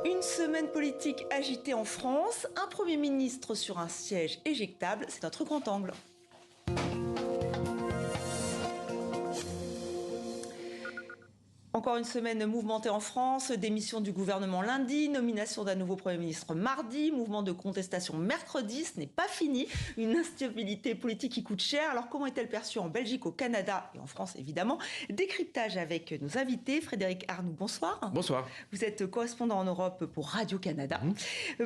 Une semaine politique agitée en France, un Premier ministre sur un siège éjectable, c'est notre grand angle. Encore une semaine mouvementée en France, démission du gouvernement lundi, nomination d'un nouveau Premier ministre mardi, mouvement de contestation mercredi, ce n'est pas fini, une instabilité politique qui coûte cher. Alors comment est-elle perçue en Belgique, au Canada et en France évidemment? Décryptage avec nos invités. Frédéric Arnoux, bonsoir. Bonsoir. Vous êtes correspondant en Europe pour Radio-Canada.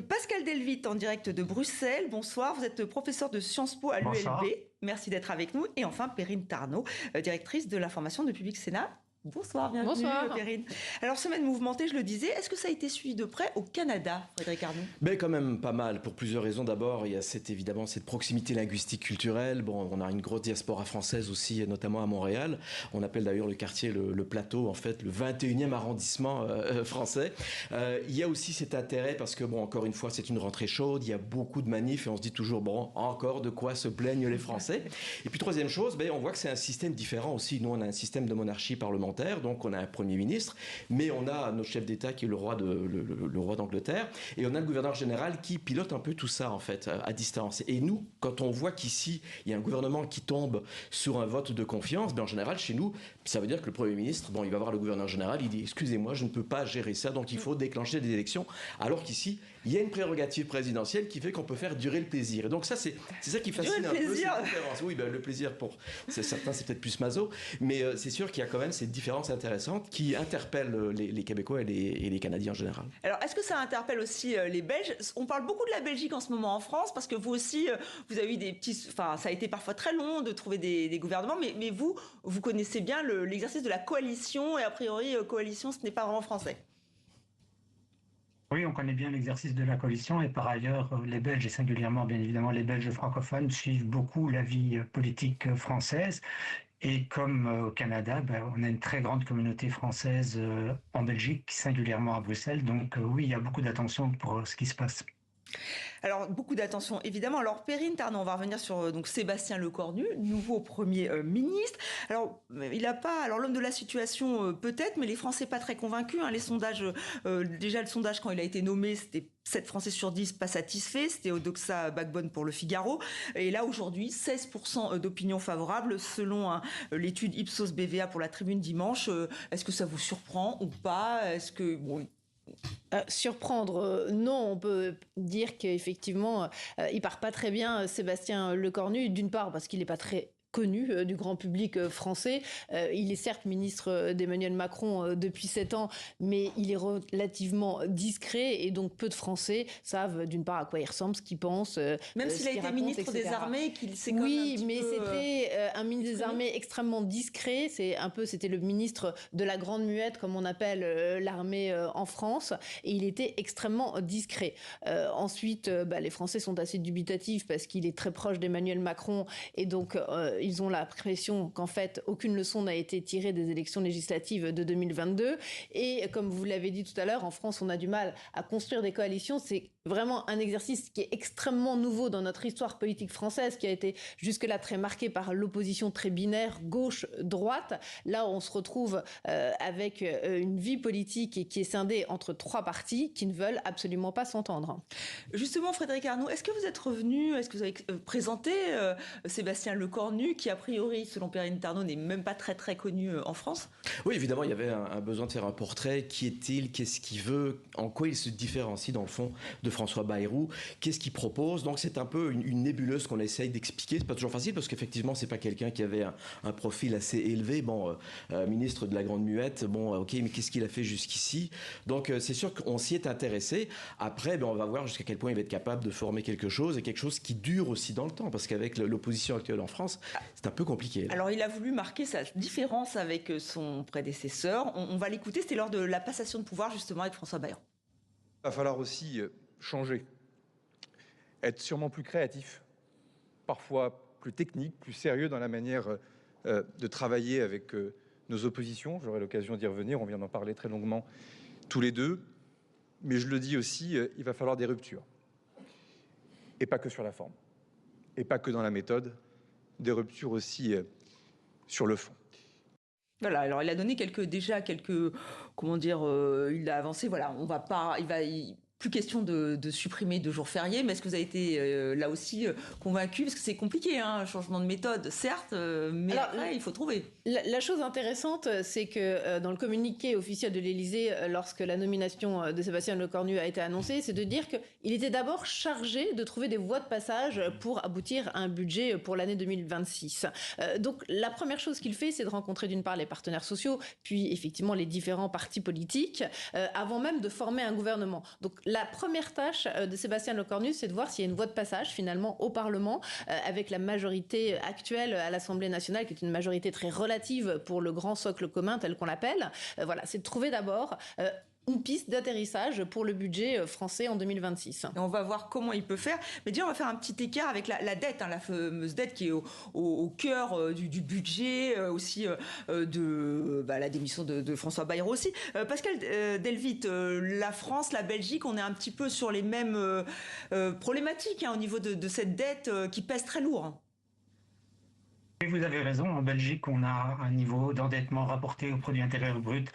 Pascal Delvit en direct de Bruxelles, bonsoir. Vous êtes professeur de Sciences Po à l'ULB. Merci d'être avec nous. Et enfin Perrine Tarnot, directrice de l'information de Public Sénat. Bonsoir, bienvenue. Bonsoir. Perrine. Alors, semaine mouvementée, je le disais, est-ce que ça a été suivi de près au Canada, Frédéric Arnoux? Ben quand même pas mal, pour plusieurs raisons. D'abord, il y a évidemment cette proximité linguistique culturelle. Bon, on a une grosse diaspora française aussi, notamment à Montréal. On appelle d'ailleurs le quartier le Plateau, en fait, le 21e arrondissement français. Il y a aussi cet intérêt, parce que, bon, encore une fois, c'est une rentrée chaude, il y a beaucoup de manifs, et on se dit toujours, bon, encore de quoi se plaignent les Français. Et puis, troisième chose, on voit que c'est un système différent aussi. Nous, on a un système de monarchie parlementaire. Donc on a un Premier ministre, mais on a notre chef d'État qui est le roi d'Angleterre, et on a le gouverneur général qui pilote un peu tout ça en fait à distance. Et nous, quand on voit qu'ici il y a un gouvernement qui tombe sur un vote de confiance, en général chez nous, ça veut dire que le Premier ministre, il va voir le gouverneur général, il dit excusez-moi, je ne peux pas gérer ça, donc il faut déclencher des élections. Alors qu'ici, il y a une prérogative présidentielle qui fait qu'on peut faire durer le plaisir. Et donc ça, c'est ça qui fascine un peu cette différence. Oui, le plaisir pour certains, c'est peut-être plus maso, mais c'est sûr qu'il y a quand même cette différence intéressante qui interpelle les Québécois et les Canadiens en général. Alors, est-ce que ça interpelle aussi les Belges? On parle beaucoup de la Belgique en ce moment en France, parce que vous aussi, vous avez eu des petits... Enfin, ça a été parfois très long de trouver des gouvernements, mais vous connaissez bien l'exercice de la coalition, et a priori, coalition, ce n'est pas vraiment français. Oui, on connaît bien l'exercice de la coalition, et par ailleurs, les Belges, et singulièrement, bien évidemment, les Belges francophones, suivent beaucoup la vie politique française. Et comme au Canada, on a une très grande communauté française en Belgique, singulièrement à Bruxelles. Donc oui, il y a beaucoup d'attention pour ce qui se passe. Alors, beaucoup d'attention, évidemment. Alors, Perrine Tarnot, on va revenir sur Sébastien Lecornu, nouveau Premier ministre. Alors, il n'a pas... Alors, l'homme de la situation, peut-être, mais les Français pas très convaincus. Les sondages, déjà, le sondage, quand il a été nommé, c'était 7 Français sur 10 pas satisfaits. C'était Odoxa Backbone pour Le Figaro. Et là, aujourd'hui, 16% d'opinion favorable, selon l'étude Ipsos BVA pour la Tribune dimanche. Est-ce que ça vous surprend ou pas? Est-ce que... Surprendre, non, on peut dire qu'effectivement, il part pas très bien, Sébastien Lecornu, d'une part parce qu'il n'est pas très connu du grand public français. Il est certes ministre d'Emmanuel Macron depuis 7 ans, mais il est relativement discret, et donc peu de Français savent d'une part à quoi il ressemble, ce qu'il pense. Même s'il a été ministre etc. des Armées, qu'il s'est quand même oui, un petit mais peu, c'était un ministre des Armées extrêmement discret. C'était le ministre de la Grande Muette, comme on appelle l'armée en France, et il était extrêmement discret. Ensuite, les Français sont assez dubitatifs parce qu'il est très proche d'Emmanuel Macron, et donc ils ont l'impression qu'en fait, aucune leçon n'a été tirée des élections législatives de 2022. Et comme vous l'avez dit tout à l'heure, en France, on a du mal à construire des coalitions. C'est vraiment un exercice qui est extrêmement nouveau dans notre histoire politique française, qui a été jusque-là très marquée par l'opposition très binaire, gauche-droite. Là, on se retrouve avec une vie politique qui est scindée entre 3 partis qui ne veulent absolument pas s'entendre. Justement, Frédéric Arnoux, est-ce que vous êtes revenu, est-ce que vous avez présenté Sébastien Lecornu, qui a priori, selon Perrine Tarnot, n'est même pas très très connu en France? Oui, évidemment, il y avait un besoin de faire un portrait. Qui est-il? Qu'est-ce qu'il veut? En quoi il se différencie, dans le fond, de François Bayrou? Qu'est-ce qu'il propose? Donc c'est un peu une nébuleuse qu'on essaye d'expliquer. C'est pas toujours facile, parce qu'effectivement, c'est pas quelqu'un qui avait un profil assez élevé. Ministre de la Grande Muette, ok, mais qu'est-ce qu'il a fait jusqu'ici? Donc c'est sûr qu'on s'y est intéressé. Après, on va voir jusqu'à quel point il va être capable de former quelque chose, et quelque chose qui dure aussi dans le temps, parce qu'avec l'opposition actuelle en France, c'est un peu compliqué. Là. Alors, il a voulu marquer sa différence avec son prédécesseur. On va l'écouter, c'était lors de la passation de pouvoir, justement, avec François Bayrou. Il va falloir aussi changer, être sûrement plus créatif, parfois plus technique, plus sérieux dans la manière de travailler avec nos oppositions. J'aurai l'occasion d'y revenir, on vient d'en parler très longuement tous les deux. Mais je le dis aussi, il va falloir des ruptures. Et pas que sur la forme, et pas que dans la méthode, des ruptures aussi sur le fond. Voilà, alors il a donné quelques, comment dire, il a avancé, voilà, on va pas, plus question de supprimer 2 jours fériés, mais est-ce que vous avez été là aussi convaincu? Parce que c'est compliqué, hein, un changement de méthode, certes, mais alors, après, il faut trouver. La chose intéressante, c'est que dans le communiqué officiel de l'Élysée, lorsque la nomination de Sébastien Lecornu a été annoncée, c'est de dire qu'il était d'abord chargé de trouver des voies de passage pour aboutir à un budget pour l'année 2026. Donc la première chose qu'il fait, c'est de rencontrer d'une part les partenaires sociaux, puis effectivement les différents partis politiques, avant même de former un gouvernement. Donc la première tâche de Sébastien Lecornu, c'est de voir s'il y a une voie de passage finalement au Parlement, avec la majorité actuelle à l'Assemblée nationale, qui est une majorité très relative pour le grand socle commun tel qu'on l'appelle. Voilà, c'est de trouver d'abord une piste d'atterrissage pour le budget français en 2026. Et on va voir comment il peut faire. Mais déjà, on va faire un petit écart avec la dette, hein, la fameuse dette qui est au cœur du budget, aussi de la démission de François Bayrou aussi. Pascal Delvit, la France, la Belgique, on est un petit peu sur les mêmes problématiques, hein, au niveau de cette dette qui pèse très lourd. Et vous avez raison, en Belgique, on a un niveau d'endettement rapporté au produit intérieur brut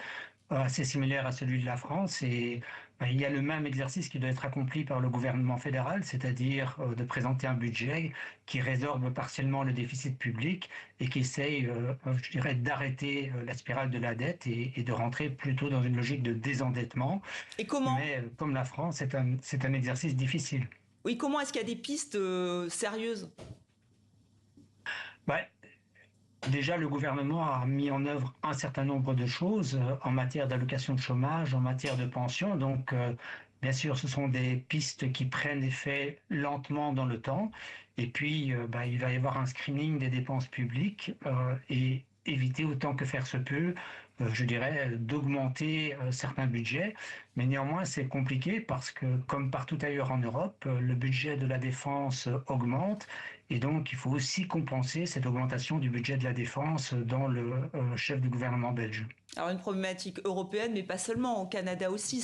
assez similaire à celui de la France, et il y a le même exercice qui doit être accompli par le gouvernement fédéral, c'est-à-dire de présenter un budget qui résorbe partiellement le déficit public et qui essaye, je dirais, d'arrêter la spirale de la dette et de rentrer plutôt dans une logique de désendettement. Et comment ? Mais comme la France, c'est un exercice difficile. Oui, comment est-ce qu'il y a des pistes sérieuses ? Déjà, le gouvernement a mis en œuvre un certain nombre de choses en matière d'allocation de chômage, en matière de pension. Donc, bien sûr, ce sont des pistes qui prennent effet lentement dans le temps. Et puis, il va y avoir un screening des dépenses publiques et éviter autant que faire se peut, je dirais, d'augmenter certains budgets. Mais néanmoins, c'est compliqué parce que, comme partout ailleurs en Europe, le budget de la défense augmente. Et donc, il faut aussi compenser cette augmentation du budget de la défense dans le chef du gouvernement belge. Alors, une problématique européenne, mais pas seulement. Au Canada aussi,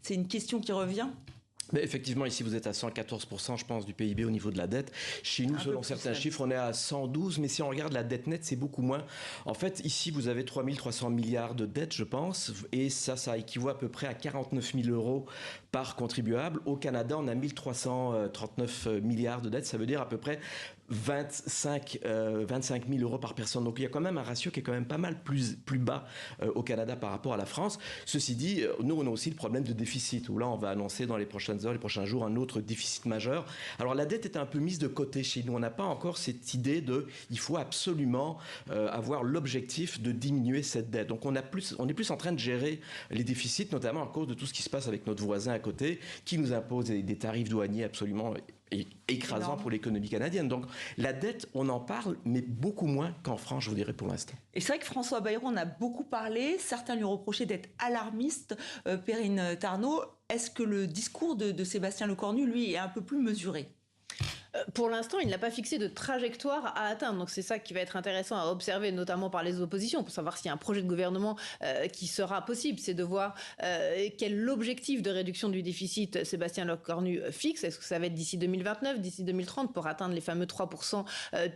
c'est une question qui revient. Mais effectivement, ici, vous êtes à 114%, je pense, du PIB au niveau de la dette. Chez nous, selon certains chiffres, on est à 112, mais si on regarde la dette nette, c'est beaucoup moins. En fait, ici, vous avez 3 300 milliards de dettes, je pense, et ça équivaut à peu près à 49 000 euros par contribuable. Au Canada, on a 1 339 milliards de dettes, ça veut dire à peu près 25 000 euros par personne. Donc il y a quand même un ratio qui est quand même pas mal plus bas au Canada par rapport à la France. Ceci dit, nous on a aussi le problème de déficit, où là on va annoncer dans les prochaines heures, les prochains jours, un autre déficit majeur. Alors la dette est un peu mise de côté chez nous. On n'a pas encore cette idée il faut absolument avoir l'objectif de diminuer cette dette. Donc on est plus en train de gérer les déficits, notamment à cause de tout ce qui se passe avec notre voisin à côté, qui nous impose des tarifs douaniers absolument écrasant pour l'économie canadienne. Donc la dette, on en parle, mais beaucoup moins qu'en France, je vous dirais pour l'instant. Et c'est vrai que François Bayrou en a beaucoup parlé. Certains lui reprochaient d'être alarmiste. Perrine Tarnaud, est-ce que le discours de Sébastien Lecornu, lui, est un peu plus mesuré ? Pour l'instant, il n'a pas fixé de trajectoire à atteindre. Donc c'est ça qui va être intéressant à observer, notamment par les oppositions, pour savoir s'il y a un projet de gouvernement qui sera possible. C'est de voir quel est l'objectif de réduction du déficit Sébastien Lecornu fixe. Est-ce que ça va être d'ici 2029, d'ici 2030, pour atteindre les fameux 3%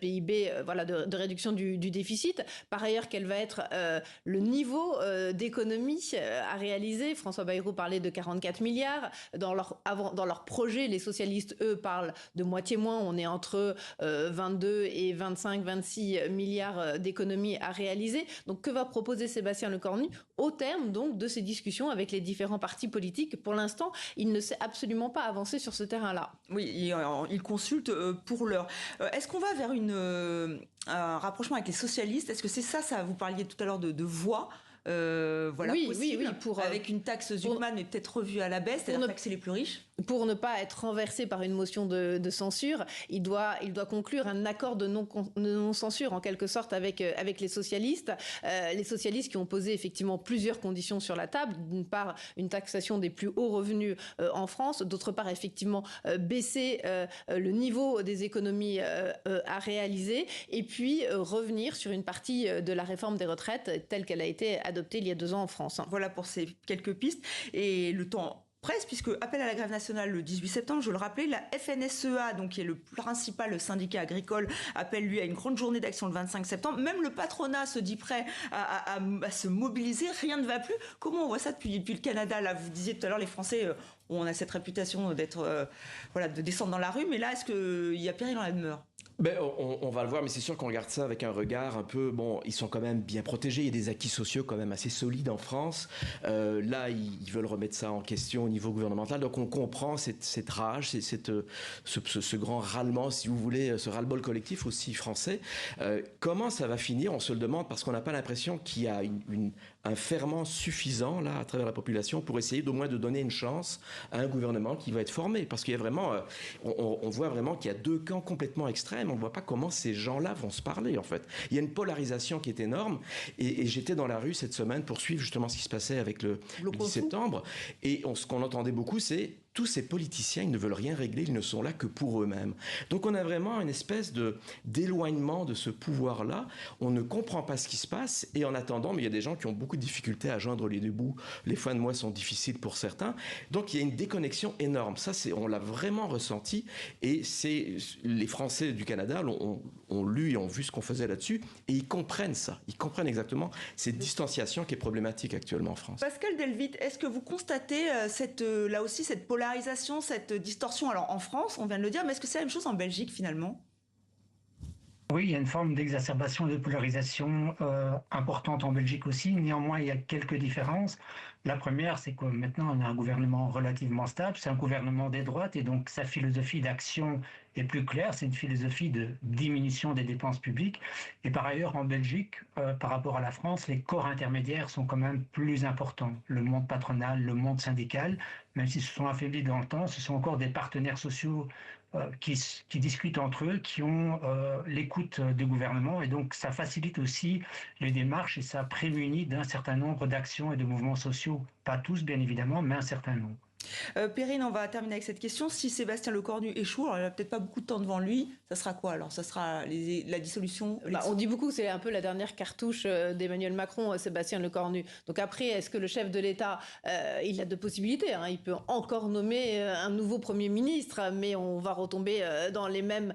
PIB de réduction du déficit. Par ailleurs, quel va être le niveau d'économie à réaliser. François Bayrou parlait de 44 milliards. Dans leur projet, les socialistes, eux, parlent de moitié moins. On est entre 22 et 25, 26 milliards d'économies à réaliser. Donc, que va proposer Sébastien Lecornu au terme donc de ces discussions avec les différents partis politiques? Pour l'instant, il ne s'est absolument pas avancé sur ce terrain-là. Oui, il consulte pour l'heure. Est-ce qu'on va vers un rapprochement avec les socialistes? Est-ce que c'est ça, vous parliez tout à l'heure de voix possible, avec une taxe Zuckman, mais peut-être revue à la baisse, c'est-à-dire taxer les plus riches. Pour ne pas être renversé par une motion de censure, il doit conclure un accord de non-censure en quelque sorte avec les socialistes. Les socialistes qui ont posé effectivement plusieurs conditions sur la table. D'une part, une taxation des plus hauts revenus en France. D'autre part, effectivement, baisser le niveau des économies à réaliser. Et puis, revenir sur une partie de la réforme des retraites telle qu'elle a été adoptée il y a 2 ans en France. Voilà pour ces quelques pistes. Et le temps presse, puisque appel à la grève nationale le 18 septembre, je le rappelais, la FNSEA, donc qui est le principal syndicat agricole, appelle lui à une grande journée d'action le 25 septembre. Même le patronat se dit prêt à se mobiliser, rien ne va plus. Comment on voit ça depuis le Canada? Là, vous disiez tout à l'heure, les Français, on a cette réputation d'être, de descendre dans la rue, mais là, est-ce qu'il y a péril dans la demeure? On va le voir, mais c'est sûr qu'on regarde ça avec un regard un peu... Bon, ils sont quand même bien protégés, il y a des acquis sociaux quand même assez solides en France. Là, ils veulent remettre ça en question au niveau gouvernemental. Donc on comprend cette rage, ce grand râlement, si vous voulez, ce ras-le-bol collectif aussi français. Comment ça va finir? On se le demande parce qu'on n'a pas l'impression qu'il y a un ferment suffisant là à travers la population pour essayer d'au moins de donner une chance à un gouvernement qui va être formé. Parce qu'il y a vraiment... on voit vraiment qu'il y a deux camps complètement extrêmes. On ne voit pas comment ces gens-là vont se parler, en fait. Il y a une polarisation qui est énorme. Et j'étais dans la rue cette semaine pour suivre justement ce qui se passait avec le 10 septembre. Et ce qu'on entendait beaucoup, c'est tous ces politiciens, ils ne veulent rien régler, ils ne sont là que pour eux-mêmes. Donc on a vraiment une espèce d'éloignement de ce pouvoir-là. On ne comprend pas ce qui se passe. Et en attendant, mais il y a des gens qui ont beaucoup de difficultés à joindre les deux bouts. Les fins de mois sont difficiles pour certains. Donc il y a une déconnexion énorme. Ça, on l'a vraiment ressenti. Et les Français du Canada ont lu et ont vu ce qu'on faisait là-dessus. Et ils comprennent ça. Ils comprennent exactement cette distanciation qui est problématique actuellement en France. Pascal Delvit, est-ce que vous constatez là aussi cette polarisation, cette distorsion? Alors en France, on vient de le dire, mais est-ce que c'est la même chose en Belgique finalement? Oui, il y a une forme d'exacerbation de polarisation importante en Belgique aussi. Néanmoins, il y a quelques différences. La première, c'est que maintenant, on a un gouvernement relativement stable. C'est un gouvernement des droites et donc sa philosophie d'action est plus claire. C'est une philosophie de diminution des dépenses publiques. Et par ailleurs, en Belgique, par rapport à la France, les corps intermédiaires sont quand même plus importants. Le monde patronal, le monde syndical, même s'ils se sont affaiblis dans le temps, ce sont encore des partenaires sociaux qui discutent entre eux, qui ont l'écoute du gouvernement, et donc ça facilite aussi les démarches et ça prémunit d'un certain nombre d'actions et de mouvements sociaux. Pas tous, bien évidemment, mais un certain nombre. Perrine, on va terminer avec cette question. Si Sébastien Lecornu échoue, alors il n'a peut-être pas beaucoup de temps devant lui, ça sera quoi alors? Ça sera la dissolution? On dit beaucoup que c'est un peu la dernière cartouche d'Emmanuel Macron, Sébastien Lecornu. Donc après, est-ce que le chef de l'État, il a deux possibilités, hein. Il peut encore nommer un nouveau Premier ministre, mais on va retomber dans les mêmes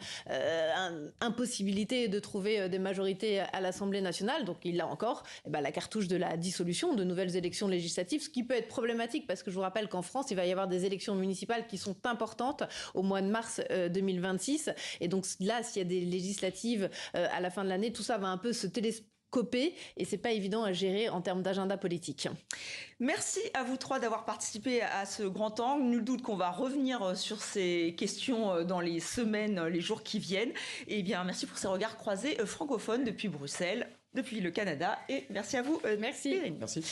impossibilités de trouver des majorités à l'Assemblée nationale. Donc il a encore la cartouche de la dissolution, de nouvelles élections législatives, ce qui peut être problématique parce que je vous rappelle qu'en France, il va y avoir des élections municipales qui sont importantes au mois de mars 2026. Et donc là, s'il y a des législatives à la fin de l'année, tout ça va un peu se télescoper et c'est pas évident à gérer en termes d'agenda politique. Merci à vous trois d'avoir participé à ce grand angle. Nul doute qu'on va revenir sur ces questions dans les semaines, les jours qui viennent. Et bien, merci pour ces regards croisés francophones depuis Bruxelles, depuis le Canada. Et merci à vous. Merci. Perrine. Merci.